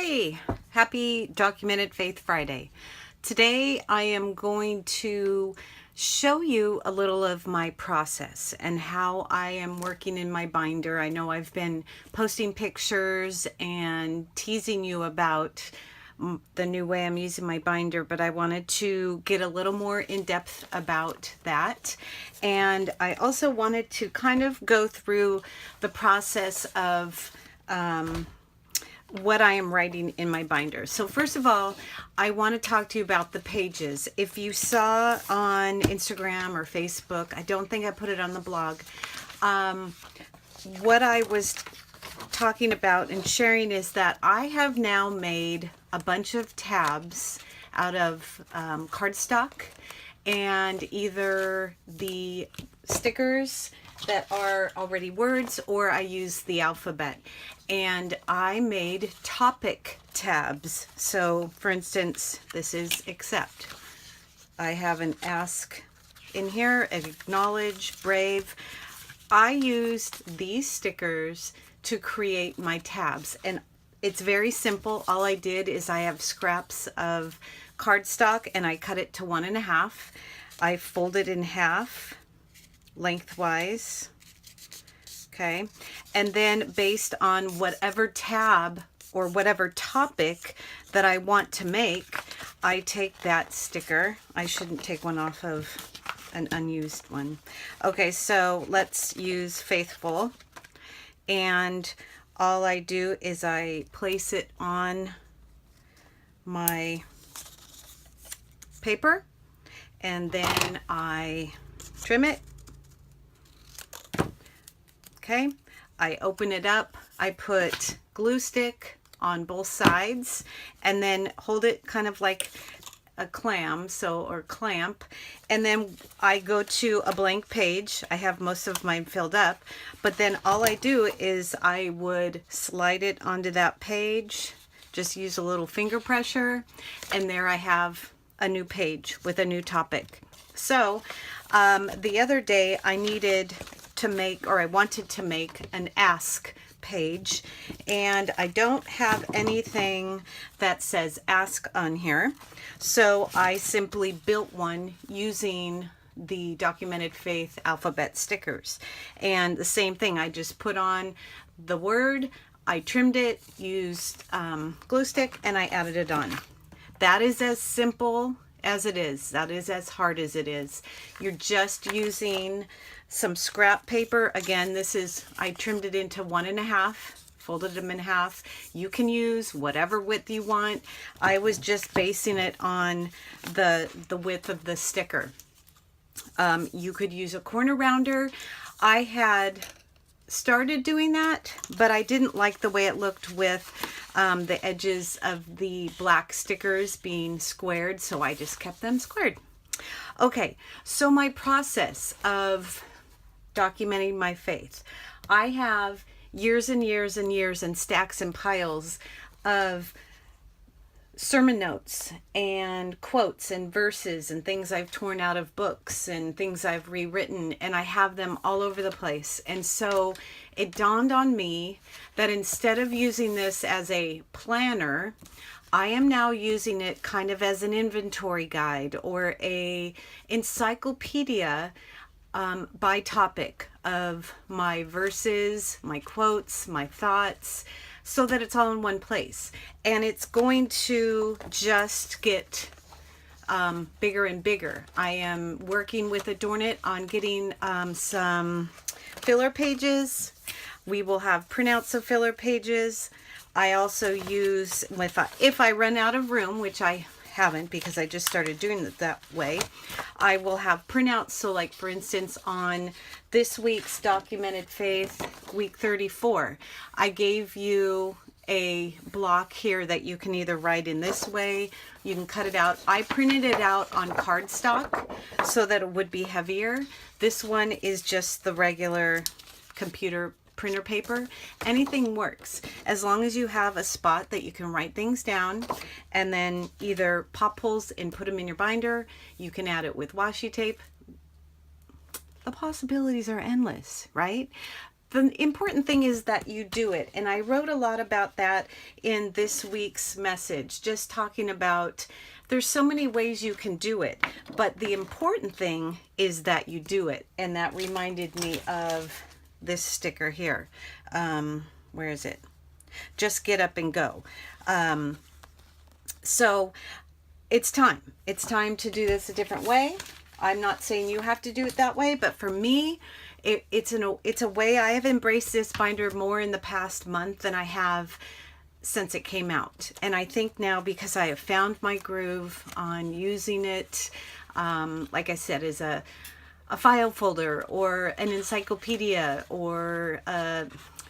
Hey, happy Documented Faith Friday. Today I am going to show you a little of my process and how I am working in my binder. I know I've been posting pictures and teasing you about the new way I'm using my binder, but I wanted to get a little more in depth about that. And I also wanted to kind of go through the process of what I am writing in my binder. So first of all, I want to talk to you about the pages. If you saw on Instagram or Facebook, I don't think I put it on the blog, what I was talking about and sharing is that I have now made a bunch of tabs out of cardstock and either the stickers that are already words, or I use the alphabet. And I made topic tabs. So for instance, this is accept. I have an ask in here, acknowledge, brave. I used these stickers to create my tabs, and it's very simple. All I did is I have scraps of cardstock and I cut it to 1.5. I fold it in half lengthwise, okay, and then based on whatever tab or whatever topic that I want to make, I take that sticker. I shouldn't take one off of an unused one. Okay, so let's use faithful, and all I do is I place it on my paper and then I trim it. Okay, I open it up, I put glue stick on both sides and then hold it kind of like a clam, or clamp, and then I go to a blank page. I have most of mine filled up, but then all I do is I would slide it onto that page, just use a little finger pressure, and there I have a new page with a new topic. So the other day I needed to make, or I wanted to make an ask page, and I don't have anything that says ask on here, so I simply built one using the Documented Faith alphabet stickers. And the same thing, I just put on the word, I trimmed it, used glue stick, and I added it on. That is as simple as it is. That is as hard as it is. You're just using some scrap paper. Again, this is, I trimmed it into 1.5, folded them in half. You can use whatever width you want. I was just basing it on the width of the sticker. You could use a corner rounder. I had started doing that, but I didn't like the way it looked with the edges of the black stickers being squared, so I just kept them squared. Okay, so my process of documenting my faith. I have years and years and years and stacks and piles of sermon notes and quotes and verses and things I've torn out of books and things I've rewritten, and I have them all over the place. And so it dawned on me that instead of using this as a planner, I am now using it kind of as an inventory guide or a encyclopedia by topic of my verses, my quotes, my thoughts, so that it's all in one place. And it's going to just get bigger and bigger. I am working with Adorn It on getting some filler pages. We will have printouts of filler pages. I also use, if I run out of room, which I haven't because I just started doing it that way, I will have printouts. So like for instance, on this week's Documented Faith week 34, I gave you a block here that you can either write in this way, you can cut it out. I printed it out on cardstock so that it would be heavier. This one is just the regular computer printer paper. Anything works as long as you have a spot that you can write things down and then either pop holes and put them in your binder. You can add it with washi tape. The possibilities are endless, right? the important thing is that you do it. And I wrote a lot about that in this week's message, just talking about there's so many ways you can do it, but the important thing is that you do it. And that reminded me of this sticker here. Where is it? Just get up and go. So it's time. It's time to do this a different way. I'm not saying you have to do it that way, but for me, it's a way. I have embraced this binder more in the past month than I have since it came out. And I think now, because I have found my groove on using it, like I said, as a file folder or an encyclopedia, or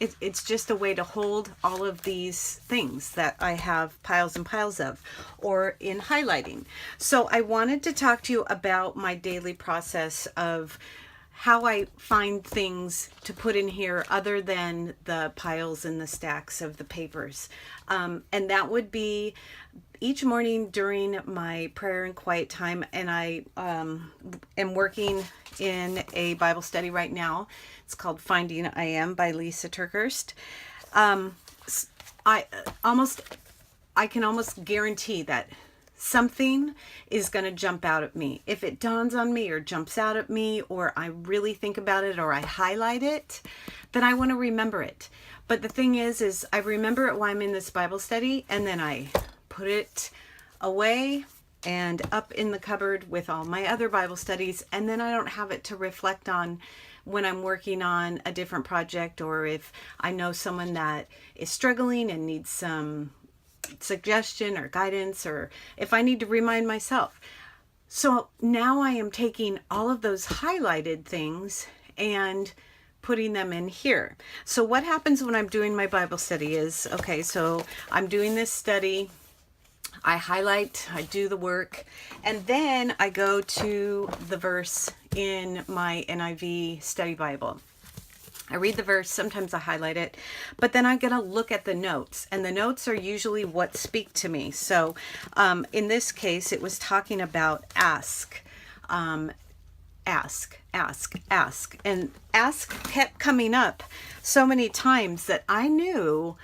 it's just a way to hold all of these things that I have piles and piles of, or in highlighting. So I wanted to talk to you about my daily process of how I find things to put in here other than the piles and the stacks of the papers. And that would be each morning during my prayer and quiet time. And I am working in a Bible study right now. It's called Finding I Am by Lisa TerKeurst. I can almost guarantee that something is going to jump out at me. If it dawns on me or jumps out at me, or I really think about it, or I highlight it, then I want to remember it. But the thing is I remember it while I'm in this Bible study, and then I put it away and up in the cupboard with all my other Bible studies, and then I don't have it to reflect on when I'm working on a different project, or if I know someone that is struggling and needs some suggestion or guidance, or if I need to remind myself. So now I am taking all of those highlighted things and putting them in here. So what happens when I'm doing my Bible study is, okay, so I'm doing this study, I highlight, I do the work, and then I go to the verse in my NIV study Bible. I read the verse, sometimes I highlight it, but then I'm going to look at the notes, and the notes are usually what speak to me. So in this case, it was talking about ask, ask, and ask kept coming up so many times that I knew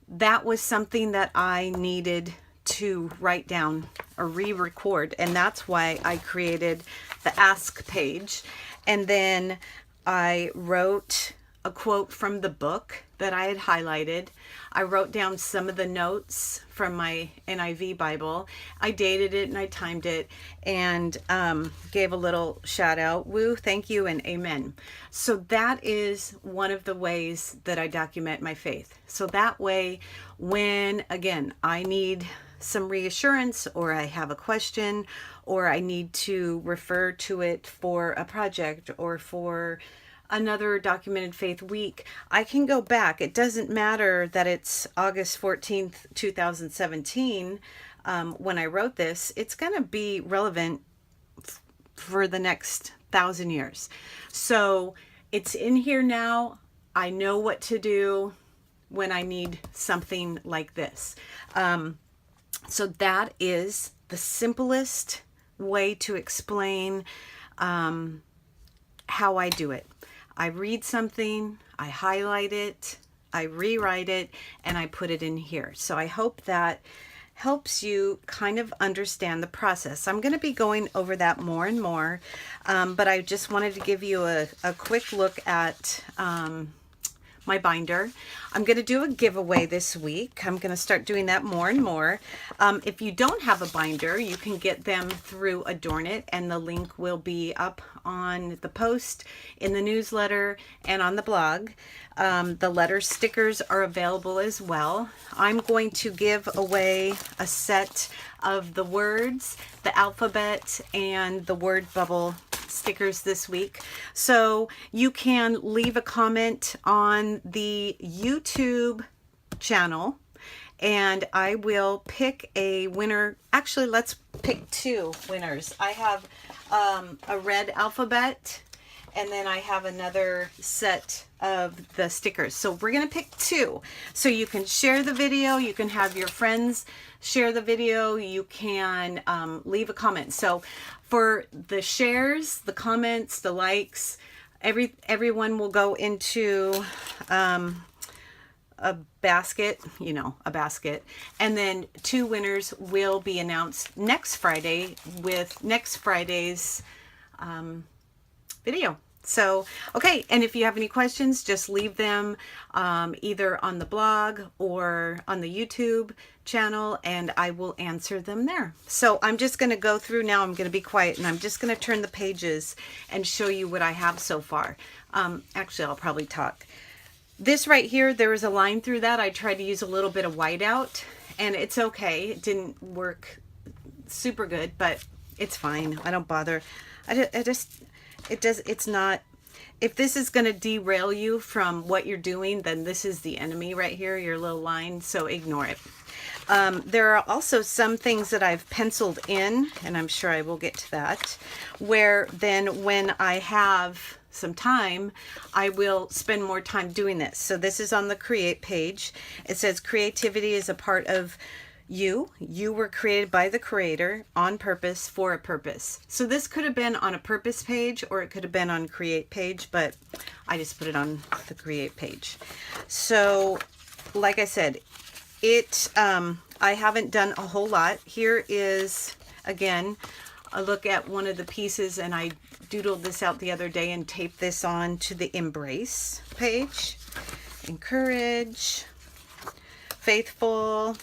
that was something that I needed to write down or re-record, and that's why I created the ask page. And then I wrote a quote from the book that I had highlighted. I wrote down some of the notes from my NIV Bible. I dated it and I timed it, and gave a little shout out, woo, thank you, and amen. So that is one of the ways that I document my faith. So that way, when, again, I need some reassurance, or I have a question, or I need to refer to it for a project or for another documented faith week, I can go back. It doesn't matter that it's August 14th, 2017, when I wrote this. It's going to be relevant for the next 1,000 years. So it's in here now. I know what to do when I need something like this. So that is the simplest way to explain how I do it. I read something, I highlight it, I rewrite it, and I put it in here. So I hope that helps you kind of understand the process. I'm going to be going over that more and more, but I just wanted to give you a quick look at my binder. I'm going to do a giveaway this week. I'm going to start doing that more and more. If you don't have a binder, you can get them through Adorn It, and the link will be up on the post, in the newsletter, and on the blog. The letter stickers are available as well. I'm going to give away a set of the words, the alphabet, and the word bubble stickers this week. So you can leave a comment on the YouTube channel, and I will pick a winner. Actually, let's pick 2 winners. I have a red alphabet, and then I have another set of the stickers. So we're going to pick 2. So you can share the video. You can have your friends share the video. You can leave a comment. So for the shares, the comments, the likes, Everyone will go into a basket, a basket, and then 2 winners will be announced next Friday with next Friday's video. So, okay, and if you have any questions, just leave them either on the blog or on the YouTube channel, and I will answer them there. So I'm just going to go through now. I'm going to be quiet, and I'm just going to turn the pages and show you what I have so far. Actually, I'll probably talk. This right here, there was a line through that. I tried to use a little bit of whiteout, and it's okay. It didn't work super good, but it's fine. I don't bother. It's not, if this is going to derail you from what you're doing, then this is the enemy right here, your little line, so ignore it. There are also some things that I've penciled in, and I'm sure I will get to that, where then when I have some time, I will spend more time doing this. So this is on the create page. It says creativity is a part of you. You were created by the creator on purpose for a purpose. So this could have been on a purpose page, or it could have been on create page, but I just put it on the create page. So like I said, I haven't done a whole lot. Here is, again, a look at one of the pieces, and I doodled this out the other day and taped this on to the embrace page. Encourage, faithful.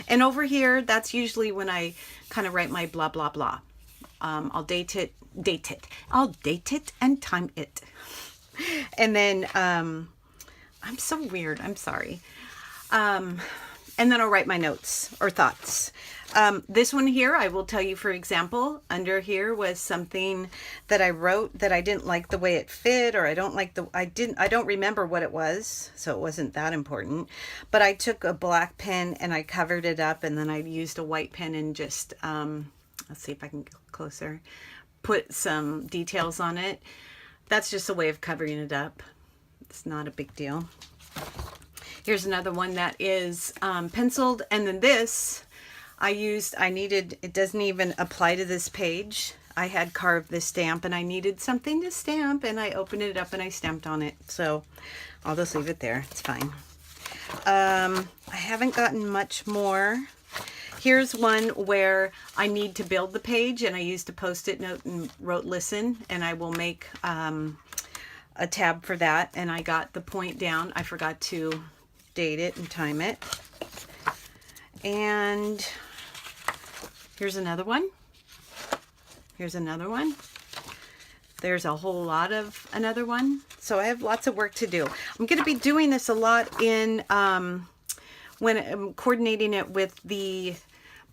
And over here, that's usually when I kind of write my blah, blah, blah. I'll date it. I'll date it and time it. And then, I'm so weird. I'm sorry. And then I'll write my notes or thoughts. This one here, I will tell you, for example, under here was something that I wrote that I didn't like the way it fit, or I don't remember what it was, so it wasn't that important. But I took a black pen and I covered it up, and then I used a white pen and just, let's see if I can get closer, put some details on it. That's just a way of covering it up. It's not a big deal. Here's another one that is penciled, and then this it doesn't even apply to this page. I had carved this stamp and I needed something to stamp, and I opened it up and I stamped on it. So I'll just leave it there. It's fine. I haven't gotten much more. Here's one where I need to build the page, and I used a Post-it note and wrote listen, and I will make a tab for that. And I got the point down. I forgot to date it and time it. And here's another one. Here's another one. There's a whole lot of another one. So I have lots of work to do. I'm going to be doing this a lot in when I'm coordinating it with the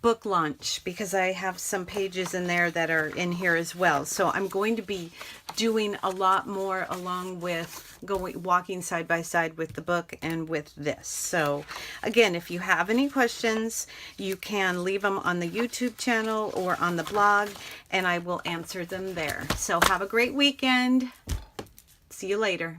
book launch, because I have some pages in there that are in here as well. So I'm going to be doing a lot more along with walking side by side with the book and with this. So again, if you have any questions, you can leave them on the YouTube channel or on the blog, and I will answer them there. So have a great weekend. See you later.